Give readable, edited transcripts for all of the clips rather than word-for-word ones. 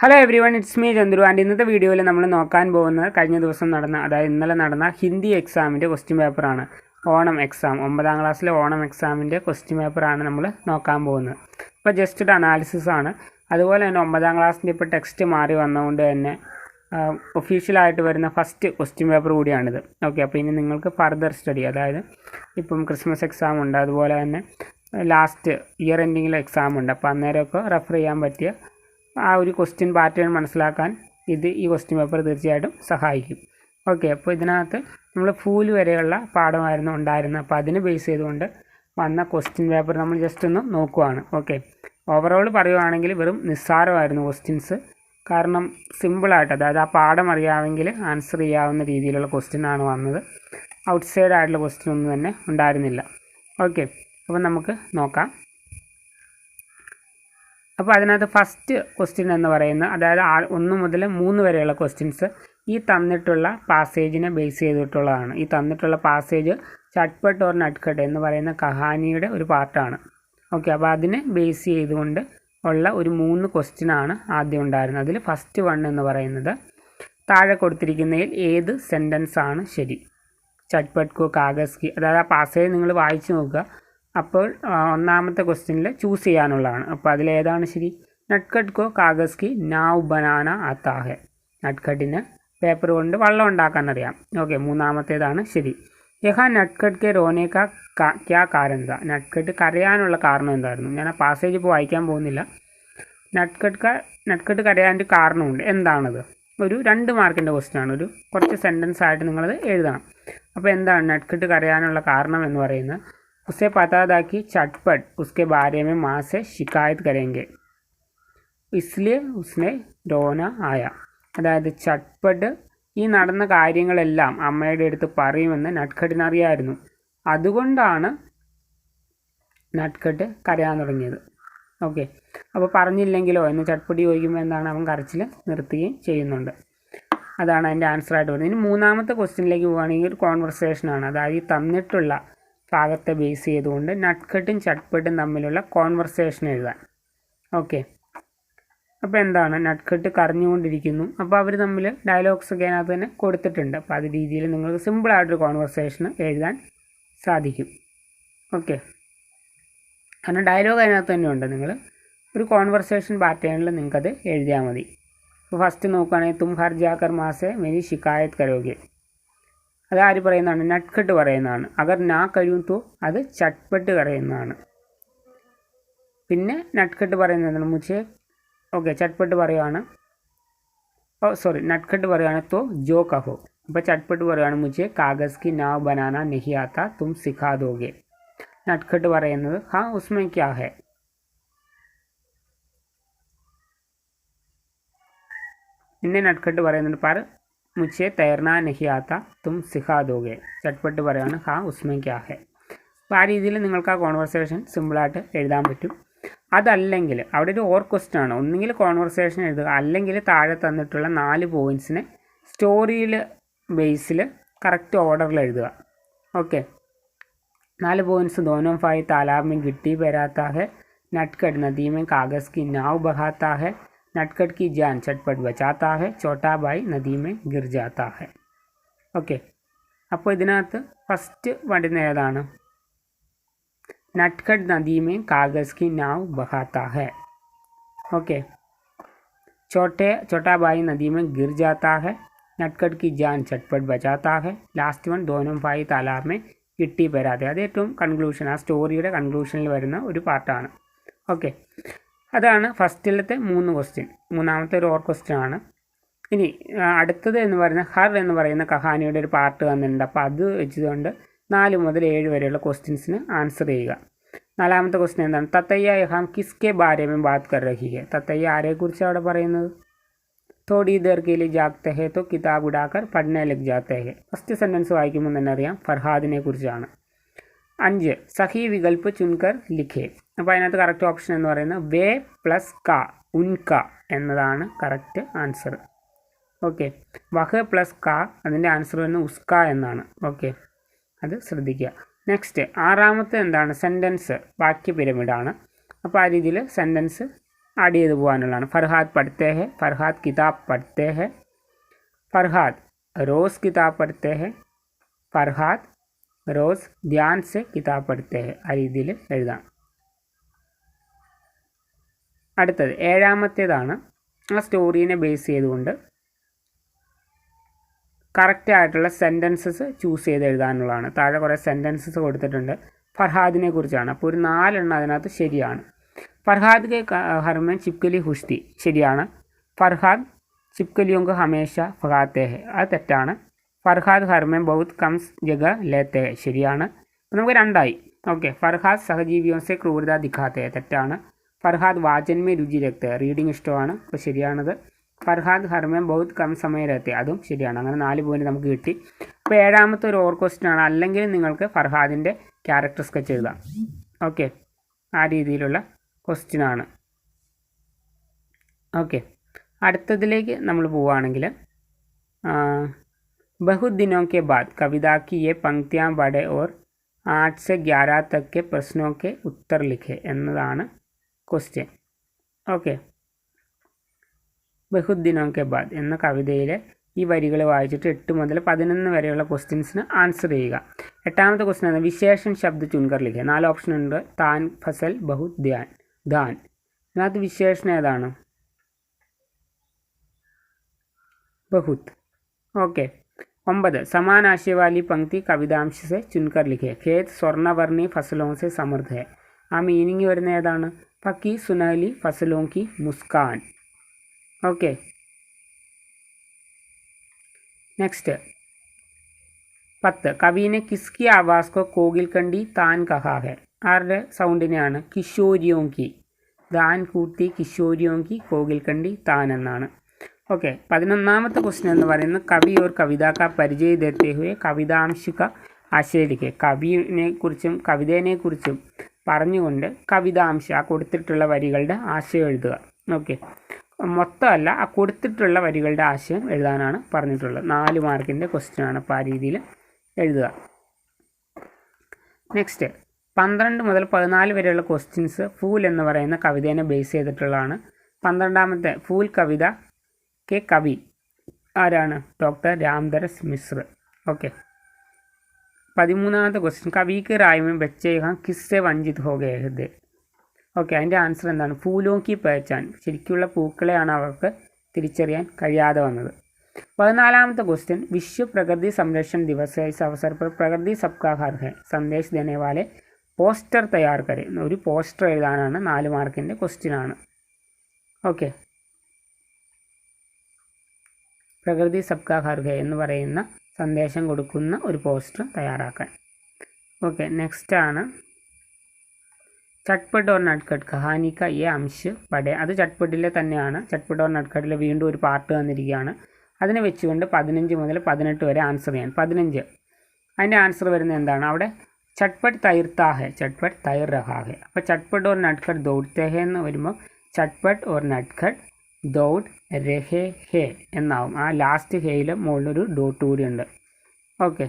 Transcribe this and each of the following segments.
Hello every one, it's me Chandru. And ഇന്നത്തെ വീഡിയോയിൽ നമ്മൾ നോക്കാൻ പോകുന്നത് കഴിഞ്ഞ ദിവസം നടന്ന, അതായത് ഇന്നലെ നടന്ന ഹിന്ദി എക്സാമിൻ്റെ ക്വസ്റ്റ്യൻ പേപ്പറാണ്. ഓണം എക്സാം, 9ാം ക്ലാസ്സിലെ ഓണം എക്സാമിൻ്റെ ക്വസ്റ്റ്യൻ പേപ്പറാണ് നമ്മൾ നോക്കാൻ പോകുന്നത്. ഇപ്പോൾ ജസ്റ്റ് ഒരു അനാലിസിസ് ആണ്. അതുപോലെ തന്നെ 9ാം ക്ലാസ്സിൻ്റെ ഇപ്പോൾ ടെക്സ്റ്റ് മാറി വന്നതുകൊണ്ട് തന്നെ ഒഫീഷ്യലായിട്ട് വരുന്ന ഫസ്റ്റ് ക്വസ്റ്റ്യൻ പേപ്പർ കൂടിയാണിത്. ഓക്കെ, അപ്പോൾ ഇനി നിങ്ങൾക്ക് ഫർദർ സ്റ്റഡി, അതായത് ഇപ്പം ക്രിസ്മസ് എക്സാം ഉണ്ട്, അതുപോലെ തന്നെ ലാസ്റ്റ് ഇയർ എൻഡിങ്ങിൽ എക്സാം ഉണ്ട്. അപ്പോൾ അന്നേരമൊക്കെ റെഫർ ചെയ്യാൻ പറ്റിയ ആ ഒരു ക്വസ്റ്റ്യൻ പാറ്റേൺ മനസ്സിലാക്കാൻ ഈ ക്വസ്റ്റ്യൻ പേപ്പർ തീർച്ചയായിട്ടും സഹായിക്കും. ഓക്കെ, അപ്പോൾ ഇതിനകത്ത് നമ്മൾ ഫൂല് വരെയുള്ള പാഠമായിരുന്നു ഉണ്ടായിരുന്നത്. അപ്പോൾ അതിന് ബേസ് ചെയ്തുകൊണ്ട് വന്ന ക്വസ്റ്റ്യൻ പേപ്പർ നമ്മൾ ജസ്റ്റ് ഒന്ന് നോക്കുവാണ്. ഓക്കെ, ഓവറോൾ പറയുവാണെങ്കിൽ വെറും നിസ്സാരമായിരുന്നു ക്വസ്റ്റ്യൻസ്. കാരണം സിമ്പിളായിട്ട്, അതായത് ആ പാഠം അറിയാമെങ്കിൽ ആൻസർ ചെയ്യാവുന്ന രീതിയിലുള്ള ക്വസ്റ്റ്യനാണ് വന്നത്. ഔട്ട്സൈഡ് ആയിട്ടുള്ള ക്വസ്റ്റ്യൻ ഒന്നും തന്നെ ഉണ്ടായിരുന്നില്ല. ഓക്കെ, അപ്പോൾ നമുക്ക് നോക്കാം. അപ്പോൾ അതിനകത്ത് ഫസ്റ്റ് ക്വസ്റ്റ്യൻ എന്ന് പറയുന്നത്, അതായത് 1 മുതൽ 3 വരെയുള്ള ക്വസ്റ്റ്യൻസ് ഈ തന്നിട്ടുള്ള പാസേജിനെ ബേസ് ചെയ്തിട്ടുള്ളതാണ്. ഈ തന്നിട്ടുള്ള പാസേജ് ചട്ട്പട്ട് ഓർ നട്ട്കട്ട് എന്ന് പറയുന്ന കഹാനിയുടെ ഒരു പാർട്ടാണ്. ഓക്കെ, അപ്പോൾ അതിനെ ബേസ് ചെയ്തുകൊണ്ട് ഉള്ള ഒരു 3 ക്വസ്റ്റ്യനാണ് ആദ്യം ഉണ്ടായിരുന്നത്. അതിൽ ഫസ്റ്റ് വൺ എന്ന് പറയുന്നത്, താഴെ കൊടുത്തിരിക്കുന്നതിൽ ഏത് സെൻറ്റൻസ് ആണ് ശരി? ചട്ട്പട്ട് കോ കാഗസ് കി, അതായത് ആ പാസേജ് നിങ്ങൾ വായിച്ച് നോക്കുക. അപ്പോൾ ഒന്നാമത്തെ ക്വസ്റ്റ്യനിൽ ചൂസ് ചെയ്യാനുള്ളതാണ്. അപ്പോൾ അതിലേതാണ് ശരി? നട്ട്കട്ട് കോ കാഗസ് കി നാവ് ബനാന ആത്താ ഹെ. നട്ട്കട്ടിന് പേപ്പർ കൊണ്ട് വള്ളം ഉണ്ടാക്കാൻ അറിയാം. ഓക്കെ, മൂന്നാമത്തേതാണ് ശരി. യഹാ നട്ട്കട്ട് കെ റോനെ ക്യാ കാരണം താ. നട്ട്കട്ട് കരയാനുള്ള കാരണം എന്തായിരുന്നു? ഞാൻ ആ പാസേജ് ഇപ്പോൾ വായിക്കാൻ പോകുന്നില്ല. നട്ട്കട്ട് കരയാൻ്റെ കാരണമുണ്ട്. എന്താണത്? ഒരു 2 മാർക്കിൻ്റെ ക്വസ്റ്റ്യനാണ്. ഒരു കുറച്ച് സെൻറ്റൻസ് ആയിട്ട് നിങ്ങളത് എഴുതണം. അപ്പോൾ എന്താണ് നട്ട്കട്ട് കരയാനുള്ള കാരണം എന്ന് പറയുന്നത്? उसे पता था कि चटपट उसके बारे में माँ से शिकायत करेंगे, इसलिए उसने रोना आया. അതായത് ചട്ട്പട്ട് ഈ നടന്ന കാര്യങ്ങളെല്ലാം അമ്മയുടെ അടുത്ത് പറയുമെന്ന് നട്ട്കട്ടിന് അറിയായിരുന്നു. അതുകൊണ്ടാണ് നട്ട്കട്ട് കരയാൻ തുടങ്ങിയത്. ഓക്കെ, അപ്പോൾ പറഞ്ഞില്ലെങ്കിലോ എന്ന് ചട്ട്പട്ട് ചോദിക്കുമ്പോൾ എന്താണ്, അവൻ കരച്ചിൽ നിർത്തുകയും ചെയ്യുന്നുണ്ട്. അതാണ് അതിൻ്റെ ആൻസറായിട്ട് വരുന്നത്. ഇനി മൂന്നാമത്തെ ക്വസ്റ്റ്യനിലേക്ക് പോവുകയാണെങ്കിൽ ഒരു കോൺവെർസേഷനാണ്. അതായത് ഈ തന്നിട്ടുള്ള ഭാഗത്തെ ബേസ് ചെയ്തുകൊണ്ട് നട്ട്കട്ടും ചട്ട്പട്ടും തമ്മിലുള്ള കോൺവെർസേഷൻ എഴുതാൻ. ഓക്കെ, അപ്പോൾ എന്താണ്, നട്ട്കട്ട് കരഞ്ഞുകൊണ്ടിരിക്കുന്നു. അപ്പോൾ അവർ തമ്മിൽ ഡയലോഗ്സ് ഒക്കെ അതിനകത്ത് തന്നെ കൊടുത്തിട്ടുണ്ട്. അപ്പോൾ അത് രീതിയിൽ നിങ്ങൾക്ക് സിമ്പിളായിട്ടൊരു കോൺവെർസേഷൻ എഴുതാൻ സാധിക്കും. ഓക്കെ, കാരണം ഡയലോഗ് അതിനകത്ത് തന്നെ ഉണ്ട്. നിങ്ങൾ ഒരു കോൺവെർസേഷൻ പാറ്റേണിൽ നിങ്ങൾക്കത് എഴുതിയാൽ മതി. അപ്പോൾ ഫസ്റ്റ് നോക്കുകയാണെങ്കിൽ, തും ഹർ ജാക്കർ മാസെ മേരി ശിക്കായത്ത് കരോഗെ. അത് ആര് പറയുന്നതാണ്? നട്ട്കട്ട് പറയുന്നതാണ്. അഗർ നാ കഴിയും തോ, അത് ചട്ട്പട്ട് പറയുന്നതാണ്. പിന്നെ നട്ട്കട്ട് പറയുന്നതാണ് മുझे, ഓക്കെ, ചട്ട്പട്ട് പറയുകയാണ്, നട്ട്കട്ട് പറയുകയാണ് തോ ജോ കഹോ. അപ്പോൾ ചട്ട്പട്ട് പറയുകയാണ് മുझे കാഗസ് കി നാവ് ബനാന നഹി ആത്ത തും സിഖാ ദോഗെ. നട്ട്കട്ട് പറയുന്നത് ഹാ ഉസ്മേ ക്യാ ഹെ. പിന്നെ നട്ട്കട്ട് പറയുന്നുണ്ട് പർ മുझे തൈർനാ നഹി ആത്ത തും സിഖാ ദോഗെ. ചട്ട്പട്ട് പറയുകയാണ് ഹാ ഉസ്മേ ക്യാ ഹെ. അപ്പോൾ ആ രീതിയിൽ നിങ്ങൾക്ക് ആ കോൺവെർസേഷൻ സിമ്പിളായിട്ട് എഴുതാൻ പറ്റും. അതല്ലെങ്കിൽ അവിടെ ഒരു ഓർ ക്വസ്റ്റ്യൻ ആണ്. ഒന്നുകിൽ കോൺവെർസേഷൻ എഴുതുക, അല്ലെങ്കിൽ താഴെ തന്നിട്ടുള്ള 4 പോയിൻറ്റ്സിനെ സ്റ്റോറിയിൽ ബേസിൽ കറക്റ്റ് ഓർഡറിൽ എഴുതുക. ഓക്കെ, 4 പോയിൻറ്റ്സ്, दोनों भाई तालाब में गिट्टी बहराता है, नटखट नदी में कागज़ की नाव बहाता है, नटखट की जान चटपट बचाता है, छोटा भाई नदी में गिर जाता है. ഓക്കെ, അപ്പോൾ ഇതിനകത്ത് ഫസ്റ്റ് വരുന്ന ഏതാണ്? നട്ട്കട്ട് നദി में कागज़ की नाव बहाता है. ओके, छोटा भाई नदी में गिर जाता है, नटखट की जान चटपट बचाता है, लास्ट वन दोनों भाई तालाब में കിട്ടി വരാതെ. അത് ഏറ്റവും കൺക്ലൂഷൻ, ആ സ്റ്റോറിയുടെ കൺക്ലൂഷനിൽ വരുന്ന ഒരു പാർട്ടാണ്. ഓക്കെ, അതാണ് ഫസ്റ്റിലത്തെ 3 ക്വസ്റ്റ്യൻ. മൂന്നാമത്തെ ഒരു ഓർ ക്വസ്റ്റ്യൻ ആണ്. ഇനി അടുത്തത് എന്ന് പറയുന്ന ഹർ എന്ന് പറയുന്ന കഹാനിയുടെ ഒരു പാർട്ട് തന്നിട്ടുണ്ട്. അപ്പോൾ അത് വെച്ചുകൊണ്ട് 4 മുതൽ 7 വരെയുള്ള ക്വസ്റ്റ്യൻസിന് ആൻസർ ചെയ്യുക. 4ാമത്തെ ക്വസ്റ്റ്യൻ എന്താണ്? തത്തയ്യ യഹാം കിസ്കെ ബാരെ में बात कर रही है. തത്തയ്യ ആരെക്കുറിച്ചാണ് അവിടെ പറയുന്നത്? थोड़ी देर के लिए जागते हैं तो किताब उड़ाकर पढ़ने लग जाते हैं. ഫസ്റ്റ് സെൻറ്റൻസ് വായിക്കുമ്പോൾ തന്നെ അറിയാം ഫർഹാദിനെ കുറിച്ചാണ്. 5 സഹി വികൽപ്പ് ചുൻകർ ലിഖേ. അപ്പോൾ അതിനകത്ത് കറക്റ്റ് ഓപ്ഷൻ എന്ന് പറയുന്നത് വേ പ്ലസ് ക, ഉൻക എന്നതാണ് കറക്റ്റ് ആൻസർ. ഓക്കെ, വഹ് പ്ലസ് ക, അതിൻ്റെ ആൻസർ വരുന്നത് ഉസ്ക എന്നാണ്. ഓക്കെ, അത് ശ്രദ്ധിക്കുക. നെക്സ്റ്റ് 6ാമത്തെ എന്താണ്? സെൻറ്റൻസ് വാക്യ പിരമിഡാണ്. അപ്പോൾ ആ രീതിയിൽ സെൻറ്റൻസ് ആഡ് ചെയ്ത് പോകാനുള്ളതാണ്. ഫർഹാദ് പഠിത്തേ ഹെ, ഫർഹാദ് കിതാബ് പഠിത്തേ ഹെ, ഫർഹാദ് റോസ് കിതാബ് പഠിത്തേ ഹെ, ഫർഹാദ് റോസ് ധ്യാൻ സെ കിതാബ് പഠിത്തേ ഹെ. ആ രീതിയിൽ എഴുതാം. അടുത്തത് ഏഴാമത്തേതാണ്. ആ സ്റ്റോറീനെ ബേസ് ചെയ്തുകൊണ്ട് കറക്റ്റ് ആയിട്ടുള്ള സെൻറ്റൻസസ് ചൂസ് ചെയ്ത് എഴുതാനുള്ളതാണ്. താഴെ കുറേ സെൻറ്റൻസസ് കൊടുത്തിട്ടുണ്ട് ഫർഹാദിനെ കുറിച്ചാണ്. അപ്പോൾ ഒരു 4 എണ്ണം അതിനകത്ത് ശരിയാണ്. ഫർഹാദ് കെ ഹർമൻ ചിപ്കലി ഹുഷ്തി ശരിയാണ്. ഫർഹാദ് ചിപ്കലിയോങ്ക് ഹമേഷ ഫഹാത്തെ ഹെ അത് തെറ്റാണ്. ഫർഹാദ് ഹർമൻ ബഹുത് കംസ് ജഗ ലേത്തെ ഹെ ശരിയാണ്. അപ്പോൾ നമുക്ക് 2 ഓക്കെ. ഫർഹാദ് സഹജീവിയോं से ക്രൂരത ദിഖാത്തെ ഹെ തെറ്റാണ്. ഫർഹാദ് വാചൻ മേ രുചി രഖ്തെ ഹെ റീഡിംഗ് ഇഷ്ടമാണ്, അപ്പോൾ ശരിയാണത്. ഫർഹാദ് ഹർമൻ ബഹുത് കം സമയം രഹത്തെ അതും ശരിയാണ്. അങ്ങനെ 4 പോയിന്റ് നമുക്ക് കിട്ടി. അപ്പോൾ ഏഴാമത്തെ ഒരു ഓവർ ക്വസ്റ്റ്യൻ ആണ്. അല്ലെങ്കിൽ നിങ്ങൾക്ക് ഫർഹാദിൻ്റെ ക്യാരക്ടർ സ്കെച്ച് എഴുതാം. ഓക്കെ, ആ രീതിയിലുള്ള ക്വസ്റ്റ്യൻ ആണ്. ഓക്കെ, അടുത്തതിലേക്ക് നമ്മൾ പോവുകയാണെങ്കിൽ बहुत दिनों के बाद कविता की ये पंक्तियाँ पढ़े और 8 से 11 तक के प्रश्नों के उत्तर लिखे എന്നതാണ് ക്വസ്റ്റ്യൻ. ഓക്കെ, ബഹുത് ദിനോं के बाद എന്ന കവിതയിലെ ഈ വരികൾ വായിച്ചിട്ട് 8 മുതൽ 11 വരെയുള്ള ക്വസ്റ്റ്യൻസിന് ആൻസർ ചെയ്യുക. എട്ടാമത്തെ ക്വസ്റ്റ്യൻ ആണ് വിശേഷൻ ശബ്ദ ചുൻകർ ലിഖെ. 4 ഓപ്ഷൻ ഉണ്ട്. താൻ, ഫസൽ, ബഹുത്, ധ്യാൻ, ധാൻ. ഇതിനകത്ത് വിശേഷണം ഏതാണ്? ബഹുത്. ഓക്കെ. 9 समान आशय वाली पंक्ति कवितांश से चुनकर लिखे. खेत स्वर्णवर्णी फसलों से समृद्ध है. ആ മീനിങ് വരുന്ന ഏതാണ്? പക്കി സുനഹലി ഫസലോं की मुस्कान. ഓക്കെ, നെക്സ്റ്റ് 10 കവിനെ കിസ്കി ആവാസ് കോ കോകിൽ കണ്ടി താൻ കഹാ ഹെ. ആരുടെ സൗണ്ടിനെയാണ്? കിഷോരിയോं की. ദാൻ കൂട്ടി കിഷോരിയോं की കോകിൽ കണ്ടി താൻ എന്നാണ്. ഓക്കെ, 11ാമത്തെ ക്വസ്റ്റ്യൻ എന്ന് പറയുന്നത് കവി ഓർ കവിത കാ പരിചയ ദേത്തെ ഹുയെ കവിതാംശ കാ ആശയ ലിഖെ. കവിനെ കുറിച്ചും കവിതയെക്കുറിച്ചും പറഞ്ഞുകൊണ്ട് കവിതാംശ ആ കൊടുത്തിട്ടുള്ള വരികളുടെ ആശയം എഴുതുക. ഓക്കെ, മൊത്തമല്ല, ആ കൊടുത്തിട്ടുള്ള വരികളുടെ ആശയം എഴുതാനാണ് പറഞ്ഞിട്ടുള്ളത്. 4 മാർക്കിൻ്റെ ക്വസ്റ്റ്യൻ ആണ്. അപ്പോൾ ആ രീതിയിൽ എഴുതുക. നെക്സ്റ്റ് 12 മുതൽ 14 വരെയുള്ള ക്വസ്റ്റ്യൻസ് ഫൂൽ എന്ന് പറയുന്ന കവിതേനെ ബേസ് ചെയ്തിട്ടുള്ളതാണ്. 12ാമത്തെ ഫൂൽ കവിത കെ കവി ആരാണ്? ഡോക്ടർ രാംദരസ് മിശ്ര. ഓക്കെ, 13ാമത്തെ ക്വസ്റ്റ്യൻ കവിക്ക് റായ്മ ബच्चे यहाँ किससे वंचित हो गए थे. ഓക്കെ, അതിൻ്റെ ആൻസർ എന്താണ്? ഫൂലോं की पहचान. ശരിക്കുള്ള പൂക്കളെയാണ് അവർക്ക് തിരിച്ചറിയാൻ കഴിയാതെ വന്നത്. 14ാമത്തെ ക്വസ്റ്റ്യൻ വിശ്വ പ്രകൃതി സംരക്ഷण दिवस है. इस अवसर पर प्रकृति सबका घर है संदेश देने वाले പോസ്റ്റർ തയ്യാർ കരെ. ഒരു പോസ്റ്റർ എഴുതാനാണ്. 4 മാർക്കിൻ്റെ ക്വസ്റ്റ്യൻ ആണ്. ഓക്കെ, പ്രകൃതി സബ്കാ ഘർ ഹെ എന്ന് പറയുന്ന സന്ദേശം കൊടുക്കുന്ന ഒരു പോസ്റ്റർ തയ്യാറാക്കാൻ. ഓക്കെ, നെക്സ്റ്റ് ആണ് ചട്പട്ട് ഓർ നട്ട്ഖട്ട് കഹാനി കാ യേ അംശ് പഠേ. അത് ചട്പട്ടിലെ തന്നെയാണ്. ചട്പട്ട് ഓർ നട്ട്ഖട്ടിലെ വീണ്ടും ഒരു പാർട്ട് തന്നിരിക്കുകയാണ്. അതിനെ വെച്ചുകൊണ്ട് 15 മുതൽ 18 വരെ ആൻസർ ചെയ്യാൻ. 15 അതിൻ്റെ ആൻസർ വരുന്നത് എന്താണ്? അവിടെ ചട്പട്ട് തൈർത്താ ഹെ, ചട്പട്ട് തൈർ രഹാ ഹെ. അപ്പോൾ ചട്പട്ട് ഓർ നട്ട്ഖട്ട് ദൗഡ്തേ ഹെ എന്ന് വരുമ്പോൾ ചട്പട്ട് ഓർ നട്ട്ഖട്ട് ദൗഡ് രഹേ ഹേ എന്നാവും. ആ ലാസ്റ്റ് ഹേയിൽ മുകളിലൊരു ഡോട്ട് കൂടി ഉണ്ട്. ഓക്കെ,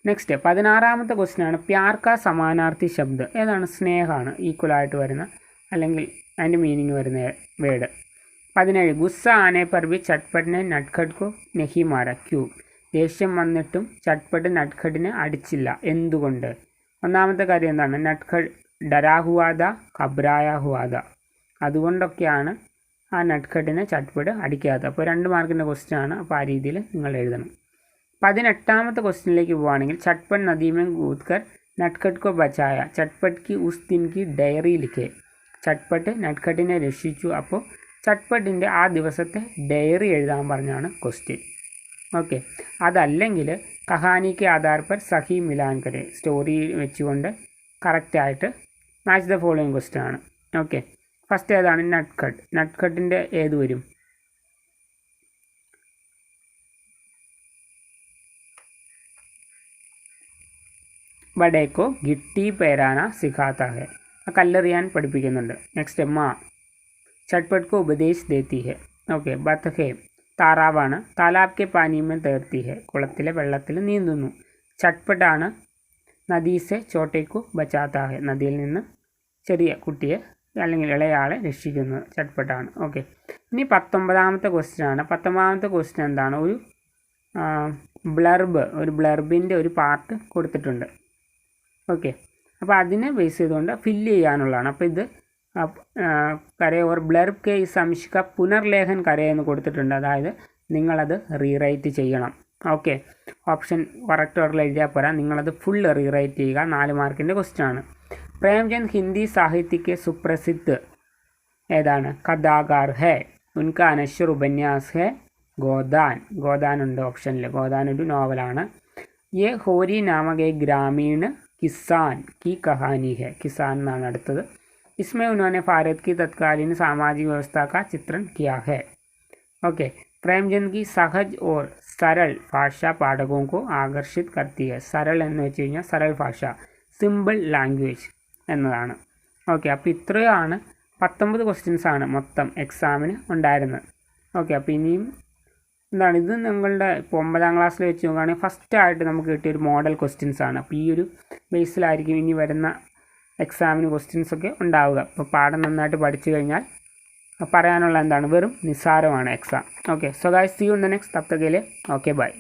നെക്സ്റ്റ് 16ാമത്തെ ക്വസ്റ്റ്യൻ ആണ് പ്യാർ കാ സമാനാർത്ഥി ശബ്ദ്. ഏതാണ്? സ്നേഹമാണ് ഈക്വലായിട്ട് വരുന്ന അല്ലെങ്കിൽ അതിൻ്റെ മീനിങ് വരുന്ന വേർഡ്. 17 ഗുസ്സ ആനെ പർ ബി ചട്പട്ടിനെ നട്ട്ഖട്ട് കോ നഹി മാര ക്യൂ. ദേഷ്യം വന്നിട്ടും ചട്പട്ട് നട്ട്ഖട്ടിനെ അടിച്ചില്ല, എന്തുകൊണ്ട്? ഒന്നാമത്തെ കാര്യം എന്താണ്? നട്ട്ഖട്ട് ഡരാ ഹുവാദ ഖബ്രായ ഹുവാദ. അതുകൊണ്ടൊക്കെയാണ് ആ നട്ട്ഖട്ടിനെ ചട്പട്ട് അടിക്കാത്തത്. അപ്പോൾ 2 മാർക്കിൻ്റെ ക്വസ്റ്റ്യൻ ആണ്. അപ്പോൾ ആ രീതിയിൽ നിങ്ങൾ എഴുതണം. 18ാമത്തെ ക്വസ്റ്റ്യനിലേക്ക് പോവുകയാണെങ്കിൽ ചട്പട്ട് നദീമേ കൂദ്കർ നട്ട്ഖട്ട് കോ ബച്ചായ ചട്പട്ട് की उस दिन की ഡയറി ലിഖെ. ചട്പട്ട് നട്ട്ഖട്ടിനെ രക്ഷിച്ചു. അപ്പോൾ ചട്പട്ടിൻ്റെ ആ ദിവസത്തെ ഡയറി എഴുതാൻ പറഞ്ഞാണ് ക്വസ്റ്റ്യൻ. ഓക്കെ, അതല്ലെങ്കിൽ കഹാനിക്ക് ആധാർ പർ സഹി മിലാൻ കരെ. സ്റ്റോറി വെച്ചുകൊണ്ട് കറക്റ്റായിട്ട് മാച്ച് ദ ഫോളോയിങ് ക്വസ്റ്റ്യൻ ആണ്. ഓക്കെ, ഫസ്റ്റ് ഏതാണ്? നട്ട്ഖട്ട്. നട്ട്ഖട്ടിൻ്റെ ഏത് വരും? ബഡേക്കോ ഗിട്ടി പേരാന സിഖാത്ത ഹെ. കല്ലെറിയാൻ പഠിപ്പിക്കുന്നുണ്ട്. നെക്സ്റ്റ് മാ ചട്പട്ട് കോ ഉപദേശ് ദേത്തി ഹെ. ഓക്കെ, ബത്ത് ഹെ താറാവാണ്. താലാബ് കെ പാനിമേ തേർത്തി ഹെ. കുളത്തിലെ വെള്ളത്തിൽ നീന്തുന്നു. ചട്പട്ടാണ് നദീസെ ചോട്ടേക്കു ബച്ചാത്ത ഹെ. നദിയിൽ നിന്ന് ചെറിയ കുട്ടിയെ അല്ലെങ്കിൽ ഇളയാളെ രക്ഷിക്കുന്നത്. ചട്ട്പട്ടാണ്. ഓക്കെ, ഇനി 19ാമത്തെ ക്വസ്റ്റ്യൻ ആണ്. 19ാമത്തെ ക്വസ്റ്റ്യൻ എന്താണ്? ഒരു ബ്ലർബിൻ്റെ ഒരു പാർട്ട് കൊടുത്തിട്ടുണ്ട്. ഓക്കെ, അപ്പോൾ അതിനെ ബേസ് ചെയ്തുകൊണ്ട് ഫില്ല് ചെയ്യാനുള്ളതാണ്. അപ്പോൾ ഇത് കരേ ഓർ ബ്ലർബ് കെ ഇസ് സംശിക പുനർലേഖൻ കരേ എന്ന് കൊടുത്തിട്ടുണ്ട്. അതായത് നിങ്ങളത് റീറൈറ്റ് ചെയ്യണം. ഓക്കെ, ഓപ്ഷൻ കറക്റ്റ് ഓർഡറിൽ എഴുതിയാൽ പോരാ, നിങ്ങളത് ഫുൾ റീറൈറ്റ് ചെയ്യുക. 4 മാർക്കിൻ്റെ ക്വസ്റ്റ്യൻ ആണ്. പ്രേംചന്ദ് ഹിന്ദി സാഹിത്യക്ക് സുപ്രസിദ്ധ ഏതാണ്? കഥാകാർ ഹേ. ഉൻക അനശ്വർ ഉപന്യാസ് ഹേ ഗോദാൻ ഉണ്ട് ഓപ്ഷനിൽ. ഗോദാൻ ഒരു നോവലാണ്. യെ ഹോരി നാമക ഏക് ഗ്രാമീൺ കിസാൻ കി കഹാനി ഹേ. കിസാൻ എന്നാണ് അടുത്തത്. इसमें उन्होंने भारत की तत्कालीन सामाजिक व्यवस्था का चित्रण किया है. ओके, प्रेमचंद की सहज और सरल भाषा पाठकों को आकर्षित करती है. सरल എന്ന് വെച്ച് കഴിഞ്ഞാൽ सरल ഭാഷ, സിമ്പിൾ ലാംഗ്വേജ് എന്നതാണ്. ഓക്കെ, അപ്പോൾ ഇത്രയാണ് 19 ക്വസ്റ്റ്യൻസ് ആണ് മൊത്തം എക്സാമിന് ഉണ്ടായിരുന്നത്. ഓക്കെ, അപ്പോൾ ഇനിയും എന്താണ് ഇത് നിങ്ങളുടെ ഇപ്പോൾ 9ാം ക്ലാസ്സിൽ വെച്ച് നോക്കുകയാണെങ്കിൽ ഫസ്റ്റായിട്ട് നമുക്ക് കിട്ടിയൊരു മോഡൽ ക്വസ്റ്റ്യൻസ് ആണ്. അപ്പോൾ ഈ ഒരു ബേസിലായിരിക്കും ഇനി വരുന്ന എക്സാമിന് ക്വസ്റ്റ്യൻസൊക്കെ ഉണ്ടാവുക. അപ്പോൾ പാഠം നന്നായിട്ട് പഠിച്ചു കഴിഞ്ഞാൽ പറയാനുള്ള എന്താണ്, വെറും നിസ്സാരമാണ് exam. Okay, so guys, see you in the next. തബ് തക് के लिए ओके बाय.